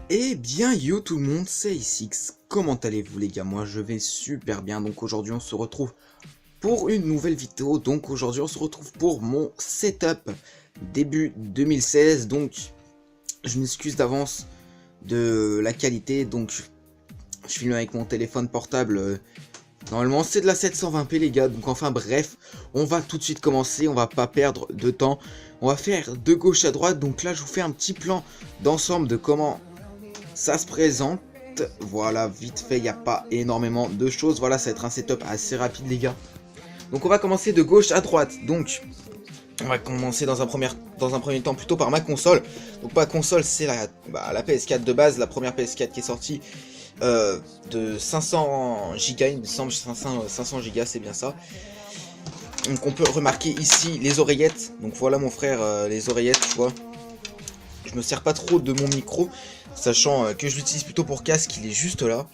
Eh bien yo tout le monde, c'est Isix, comment allez-vous les gars? Moi je vais super bien, donc aujourd'hui on se retrouve pour une nouvelle vidéo, donc aujourd'hui on se retrouve pour mon setup début 2016, donc je m'excuse d'avance de la qualité, donc je filme avec mon téléphone portable, normalement c'est de la 720p les gars, donc enfin bref, on va tout de suite commencer, on va pas perdre de temps, on va faire de gauche à droite, donc là je vous fais un petit plan d'ensemble de comment ça se présente. Voilà, vite fait, il n'y a pas énormément de choses. Voilà, ça va être un setup assez rapide, les gars. Donc, on va commencer de gauche à droite. Donc, on va commencer dans un premier temps plutôt par ma console. Donc, ma console, c'est la PS4 de base, la première PS4 qui est sortie de 500 Go, il me semble, 500 Go, c'est bien ça. Donc, on peut remarquer ici les oreillettes. Donc, voilà, mon frère, les oreillettes, tu vois. Je me sers pas trop de mon micro, sachant que je l'utilise plutôt pour casque, il est juste là.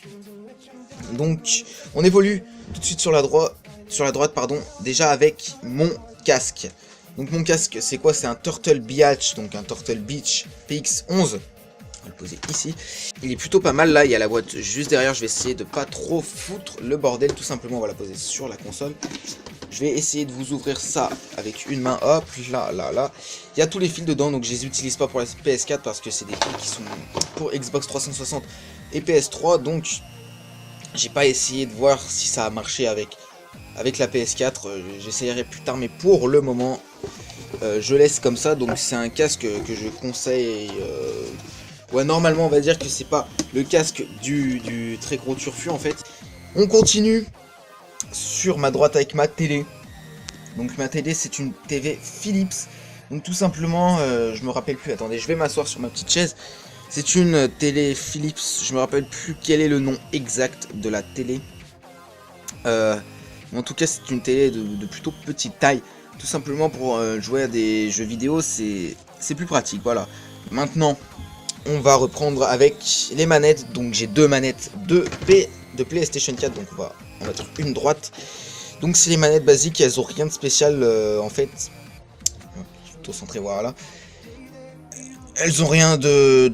Donc on évolue tout de suite sur la droite, pardon, déjà avec mon casque. Donc mon casque c'est quoi? C'est un Turtle Beach, donc un Turtle Beach PX11. On va le poser ici. Il est plutôt pas mal là, il y a la boîte juste derrière, je vais essayer de pas trop foutre le bordel, tout simplement on va la poser sur la console. Je vais essayer de vous ouvrir ça avec une main, hop, là. Il y a tous les fils dedans, donc je les utilise pas pour la PS4 parce que c'est des fils qui sont pour Xbox 360 et PS3, donc j'ai pas essayé de voir si ça a marché avec la PS4, j'essayerai plus tard, mais pour le moment, je laisse comme ça, donc c'est un casque que je conseille. Ouais, normalement on va dire que c'est pas le casque du très gros turfu en fait. On continue sur ma droite avec ma télé. Donc ma télé c'est une TV Philips. Donc tout simplement, je me rappelle plus, attendez, je vais m'asseoir sur ma petite chaise. C'est une télé Philips, je me rappelle plus quel est le nom exact de la télé. En tout cas c'est une télé de plutôt petite taille. Tout simplement pour jouer à des jeux vidéo, c'est plus pratique, voilà. Maintenant, on va reprendre avec les manettes. Donc j'ai deux manettes de PlayStation 4, donc on va dire une droite. Donc c'est les manettes basiques, elles ont rien de spécial en fait. Plutôt centré, voilà. Elles ont rien de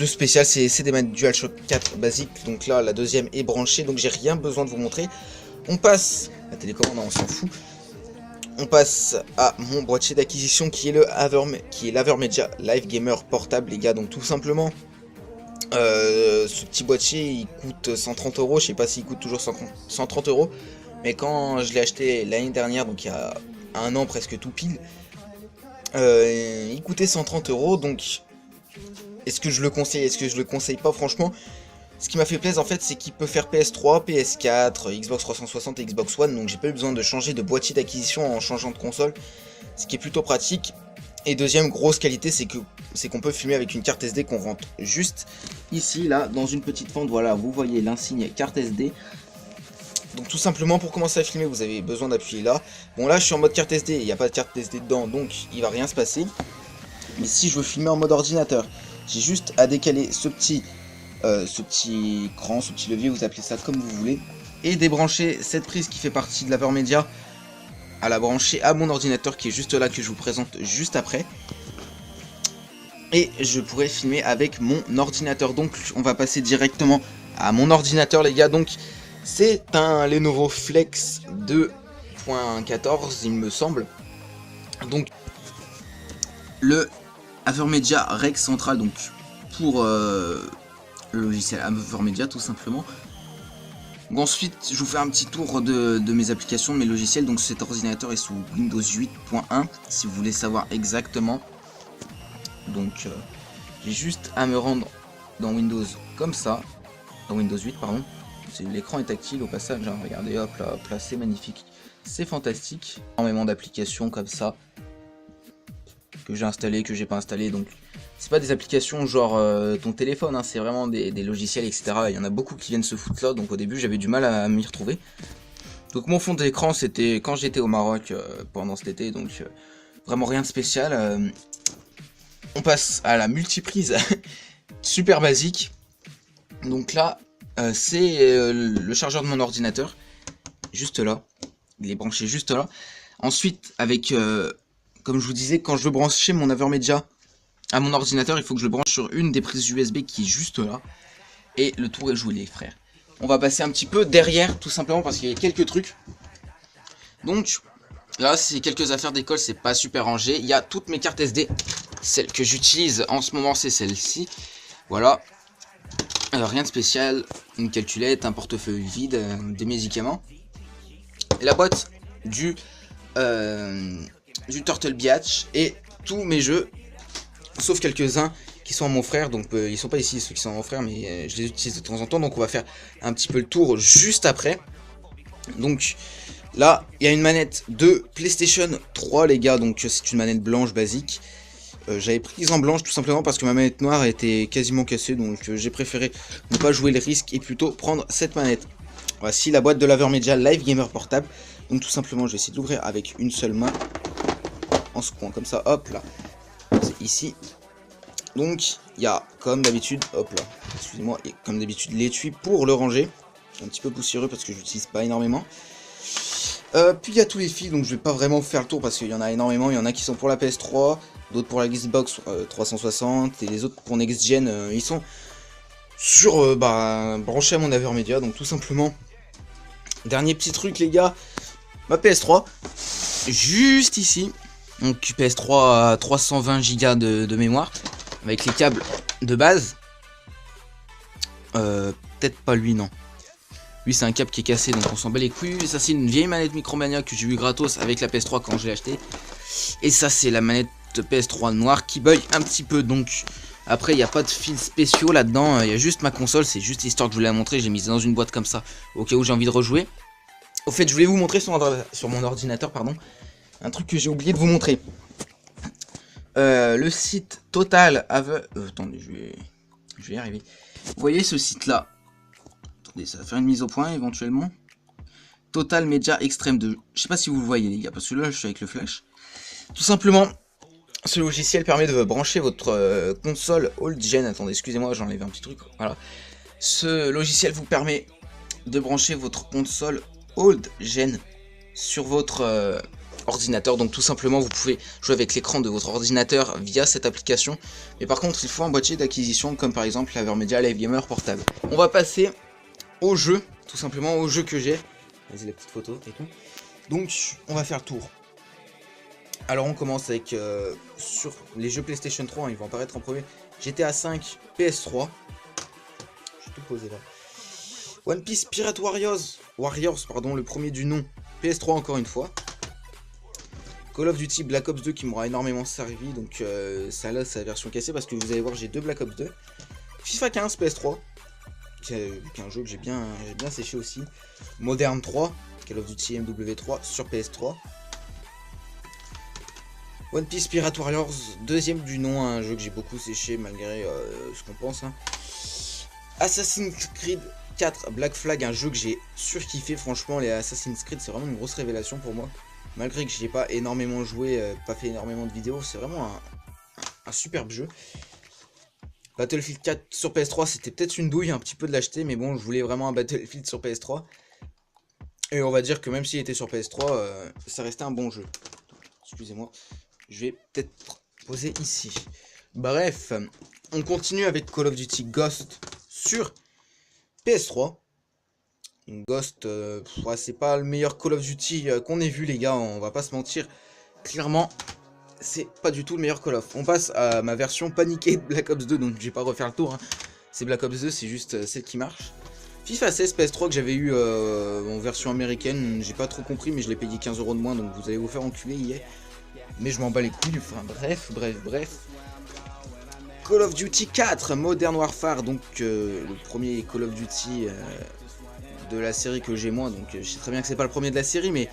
spécial, c'est des manettes DualShock 4 basiques. Donc là la deuxième est branchée, donc j'ai rien besoin de vous montrer. On passe, la télécommande on s'en fout. On passe à mon boîtier d'acquisition qui est l'Avermedia Live Gamer portable les gars. Donc tout simplement, ce petit boîtier il coûte 130 €. Je sais pas s'il coûte toujours 130 €. Mais quand je l'ai acheté l'année dernière, donc il y a un an presque tout pile, il coûtait 130 €. Donc est-ce que je le conseille? Est-ce que je le conseille pas? Franchement, ce qui m'a fait plaisir en fait, c'est qu'il peut faire PS3, PS4, Xbox 360 et Xbox One. Donc j'ai pas eu besoin de changer de boîtier d'acquisition en changeant de console, ce qui est plutôt pratique. Et deuxième grosse qualité, c'est qu'on peut filmer avec une carte SD qu'on rentre juste ici, là, dans une petite fente. Voilà, vous voyez l'insigne carte SD. Donc tout simplement, pour commencer à filmer, vous avez besoin d'appuyer là. Bon là, je suis en mode carte SD, il n'y a pas de carte SD dedans, donc il va rien se passer. Mais si je veux filmer en mode ordinateur, j'ai juste à décaler ce petit cran, ce petit levier, vous appelez ça comme vous voulez, et débrancher cette prise qui fait partie de l'Avermedia, à la brancher à mon ordinateur qui est juste là, que je vous présente juste après. Et je pourrais filmer avec mon ordinateur. Donc on va passer directement à mon ordinateur les gars. Donc c'est un Lenovo Flex 2.14 il me semble. Donc le Avermedia Rex Central, donc pour le logiciel Avermedia tout simplement. Donc ensuite je vous fais un petit tour de mes applications, de mes logiciels. Donc cet ordinateur est sous Windows 8.1 si vous voulez savoir exactement. Donc j'ai juste à me rendre dans Windows comme ça, dans Windows 8 pardon. L'écran est tactile au passage, hein. Regardez, hop là, c'est magnifique, c'est fantastique. Énormément d'applications comme ça que j'ai installé, que j'ai pas installé. Donc c'est pas des applications genre ton téléphone, hein. C'est vraiment des logiciels etc. Il y en a beaucoup qui viennent se foutre là, donc au début j'avais du mal à m'y retrouver. Donc mon fond d'écran c'était quand j'étais au Maroc pendant cet été, donc vraiment rien de spécial. On passe à la multiprise super basique. Donc là c'est le chargeur de mon ordinateur, juste là, il est branché juste là. Ensuite avec comme je vous disais, quand je veux brancher mon Avermedia à mon ordinateur, il faut que je le branche sur une des prises USB qui est juste là. Et le tour est joué les frères. On va passer un petit peu derrière tout simplement parce qu'il y a quelques trucs. Donc là c'est quelques affaires d'école, c'est pas super rangé. Il y a toutes mes cartes SD. Celle que j'utilise en ce moment c'est celle-ci. Voilà. Alors rien de spécial. Une calculette, un portefeuille vide, des médicaments. Et la boîte du Turtle Beach et tous mes jeux. Sauf quelques-uns qui sont à mon frère, donc ils sont pas ici ceux qui sont à mon frère, mais je les utilise de temps en temps, donc on va faire un petit peu le tour juste après. Donc là, il y a une manette de PlayStation 3 les gars, donc c'est une manette blanche basique. J'avais prise en blanche tout simplement parce que ma manette noire était quasiment cassée, donc j'ai préféré ne pas jouer le risque et plutôt prendre cette manette. Voici la boîte de l'Avermedia Live Gamer Portable, donc tout simplement je vais essayer de l'ouvrir avec une seule main, en secouant comme ça, hop là. C'est ici. Donc il y a comme d'habitude, hop là, excusez-moi, et comme d'habitude l'étui pour le ranger. Un petit peu poussiéreux parce que je l'utilise pas énormément. Puis il y a tous les fils, donc je vais pas vraiment faire le tour parce qu'il y en a énormément. Il y en a qui sont pour la PS3, d'autres pour la Xbox 360 et les autres pour Next Gen. Ils sont sur branchés à mon Avermedia, donc tout simplement. Dernier petit truc les gars, ma PS3, juste ici. Donc PS3 à 320 Go de mémoire, avec les câbles de base. Peut-être pas lui, non. Lui c'est un câble qui est cassé, donc on s'en bat les couilles. Ça c'est une vieille manette Micromania que j'ai eu gratos avec la PS3 quand je l'ai acheté. Et ça c'est la manette PS3 noire qui bug un petit peu. Donc après il n'y a pas de fils spéciaux là-dedans. Il y a juste ma console, c'est juste histoire que je vous l'ai montré. J'ai mis dans une boîte comme ça au cas où j'ai envie de rejouer. Au fait je voulais vous montrer sur mon ordinateur, pardon, un truc que j'ai oublié de vous montrer. Le site Total attendez, je vais y arriver. Vous voyez ce site là. Attendez, ça va faire une mise au point éventuellement. Total Media Extreme 2. Je sais pas si vous le voyez les gars, parce que là je suis avec le flash. Tout simplement, ce logiciel permet de brancher votre console old gen. Attendez, excusez-moi, j'ai enlevé un petit truc. Voilà. Ce logiciel vous permet de brancher votre console old gen sur votre ordinateur. Donc tout simplement vous pouvez jouer avec l'écran de votre ordinateur via cette application. Mais par contre il faut un boîtier d'acquisition comme par exemple l'Avermedia Live Gamer Portable. On va passer au jeu, tout simplement au jeu que j'ai. Vas-y la petite photo et tout. Donc on va faire le tour. Alors on commence avec sur les jeux PlayStation 3, hein, ils vont apparaître en premier. GTA 5 PS3. Je vais tout poser là. One Piece Pirate Warriors, pardon, le premier du nom, PS3 encore une fois. Call of Duty Black Ops 2 qui m'aura énormément servi, donc ça là c'est la version cassée parce que vous allez voir j'ai deux Black Ops 2. FIFA 15 PS3, qui est un jeu que j'ai bien séché aussi. Modern 3, Call of Duty MW3 sur PS3. One Piece Pirate Warriors, deuxième du nom, un jeu que j'ai beaucoup séché malgré ce qu'on pense. Hein. Assassin's Creed 4 Black Flag, un jeu que j'ai surkiffé, franchement les Assassin's Creed c'est vraiment une grosse révélation pour moi. Malgré que j'ai pas énormément joué, pas fait énormément de vidéos, c'est vraiment un superbe jeu. Battlefield 4 sur PS3 c'était peut-être une douille un petit peu de l'acheter, mais bon je voulais vraiment un Battlefield sur PS3. Et on va dire que même s'il était sur PS3, ça restait un bon jeu. Excusez-moi, je vais peut-être poser ici. Bref, on continue avec Call of Duty Ghost sur PS3. Une Ghost, ouais, c'est pas le meilleur Call of Duty qu'on ait vu les gars, on va pas se mentir. Clairement, c'est pas du tout le meilleur Call of. On passe à ma version paniquée de Black Ops 2, donc je vais pas refaire le tour. Hein. C'est Black Ops 2, c'est juste celle qui marche. FIFA 16 PS3 que j'avais eu en version américaine, j'ai pas trop compris, mais je l'ai payé 15 € de moins, donc vous allez vous faire enculer hier. Mais je m'en bats les couilles, enfin bref. Call of Duty 4 Modern Warfare, donc le premier Call of Duty de la série que j'ai moi, donc je sais très bien que c'est pas le premier de la série, mais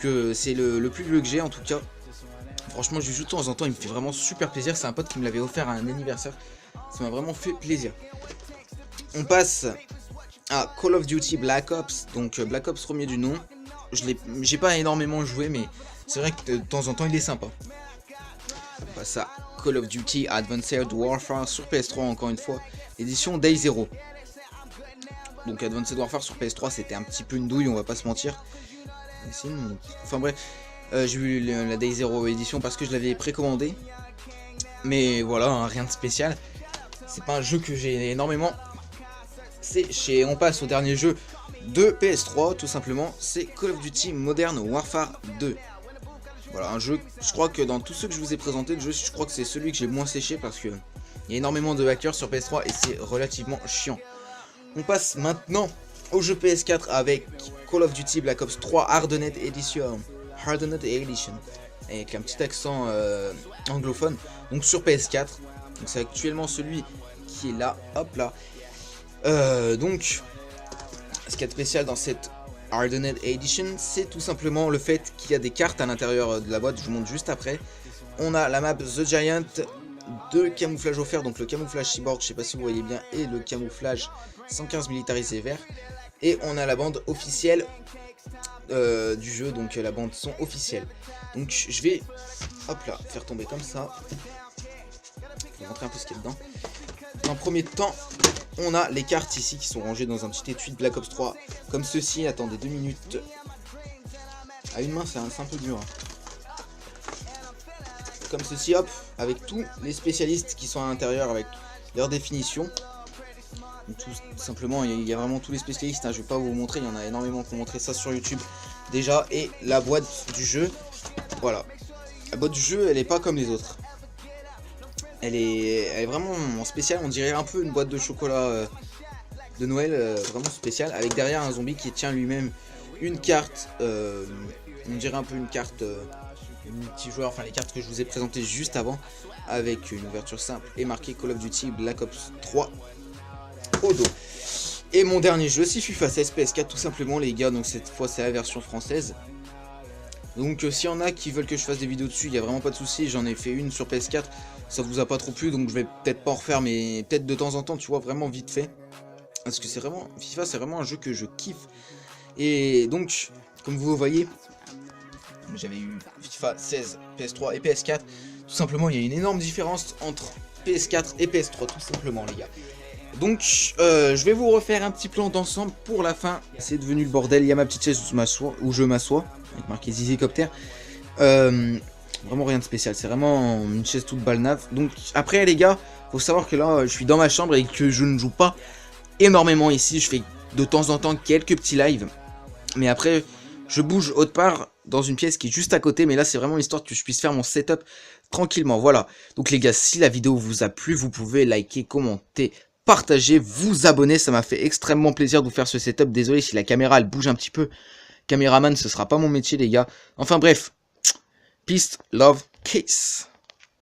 que c'est le plus vieux que j'ai en tout cas. Franchement je joue de temps en temps, il me fait vraiment super plaisir, c'est un pote qui me l'avait offert à un anniversaire, ça m'a vraiment fait plaisir. On passe à Call of Duty Black Ops, donc Black Ops premier du nom. J'ai pas énormément joué, mais c'est vrai que de temps en temps il est sympa. On passe à Call of Duty Advanced Warfare sur PS3 encore une fois, édition Day 0. Donc Advanced Warfare sur PS3 c'était un petit peu une douille, on va pas se mentir. Enfin bref, j'ai eu la Day 0 édition parce que je l'avais précommandé. Mais voilà, hein, rien de spécial. C'est pas un jeu que j'ai énormément. On passe au dernier jeu de PS3, tout simplement. C'est Call of Duty Modern Warfare 2. Voilà, un jeu, je crois que dans tous ceux que je vous ai présentés, je crois que c'est celui que j'ai moins séché parce que il y a énormément de hackers sur PS3 et c'est relativement chiant. On passe maintenant au jeu PS4 avec Call of Duty Black Ops 3 Hardened Edition. Avec un petit accent anglophone. Donc sur PS4. Donc c'est actuellement celui qui est là. Hop là. Donc, ce qui est spécial dans cette Hardened Edition, c'est tout simplement le fait qu'il y a des cartes à l'intérieur de la boîte. Je vous montre juste après. On a la map The Giant, deux camouflages offerts, donc le camouflage cyborg, je sais pas si vous voyez bien, et le camouflage 115 militarisé vert. Et on a la bande officielle du jeu, donc la bande son officielle. Donc je vais, hop là, faire tomber comme ça. Je vais montrer un peu ce qu'il y a dedans. Dans un premier temps, on a les cartes ici qui sont rangées dans un petit étui de Black Ops 3, comme ceci. Attendez 2 minutes. À une main, c'est un peu dur. Comme ceci, hop, avec tous les spécialistes qui sont à l'intérieur, avec leur définition. Donc, tout simplement, il y a vraiment tous les spécialistes, hein. Je vais pas vous montrer, il y en a énormément qui ont montré ça sur YouTube déjà. Et la boîte du jeu, voilà. La boîte du jeu, elle est pas comme les autres. Elle est vraiment spéciale, on dirait un peu une boîte de chocolat de Noël, vraiment spéciale, avec derrière un zombie qui tient lui-même une carte, on dirait un peu une carte multijoueur, enfin les cartes que je vous ai présentées juste avant, avec une ouverture simple et marqué Call of Duty Black Ops 3 au dos. Et mon dernier jeu, c'est FIFA 16 PS4 tout simplement les gars, donc cette fois c'est la version française. Donc s'il y en a qui veulent que je fasse des vidéos dessus, il n'y a vraiment pas de souci. J'en ai fait une sur PS4, ça vous a pas trop plu, donc je vais peut-être pas en refaire, mais peut-être de temps en temps, tu vois, vraiment vite fait. Parce que c'est vraiment, FIFA c'est vraiment un jeu que je kiffe. Et donc, comme vous voyez, j'avais eu FIFA 16, PS3 et PS4. Tout simplement, il y a une énorme différence entre PS4 et PS3, tout simplement les gars. Donc je vais vous refaire un petit plan d'ensemble pour la fin. C'est devenu le bordel, il y a ma petite chaise où je m'assois, avec marqué Zizicopter. Vraiment rien de spécial, c'est vraiment une chaise toute balnave. Donc après les gars, faut savoir que là je suis dans ma chambre et que je ne joue pas énormément ici. Je fais de temps en temps quelques petits lives. Mais après je bouge autre part dans une pièce qui est juste à côté. Mais là c'est vraiment histoire que je puisse faire mon setup tranquillement. Voilà, donc les gars, si la vidéo vous a plu, vous pouvez liker, commenter, partagez, vous abonner, ça m'a fait extrêmement plaisir de vous faire ce setup. Désolé si la caméra elle bouge un petit peu. Caméraman, ce sera pas mon métier les gars. Enfin bref, peace, love, kiss.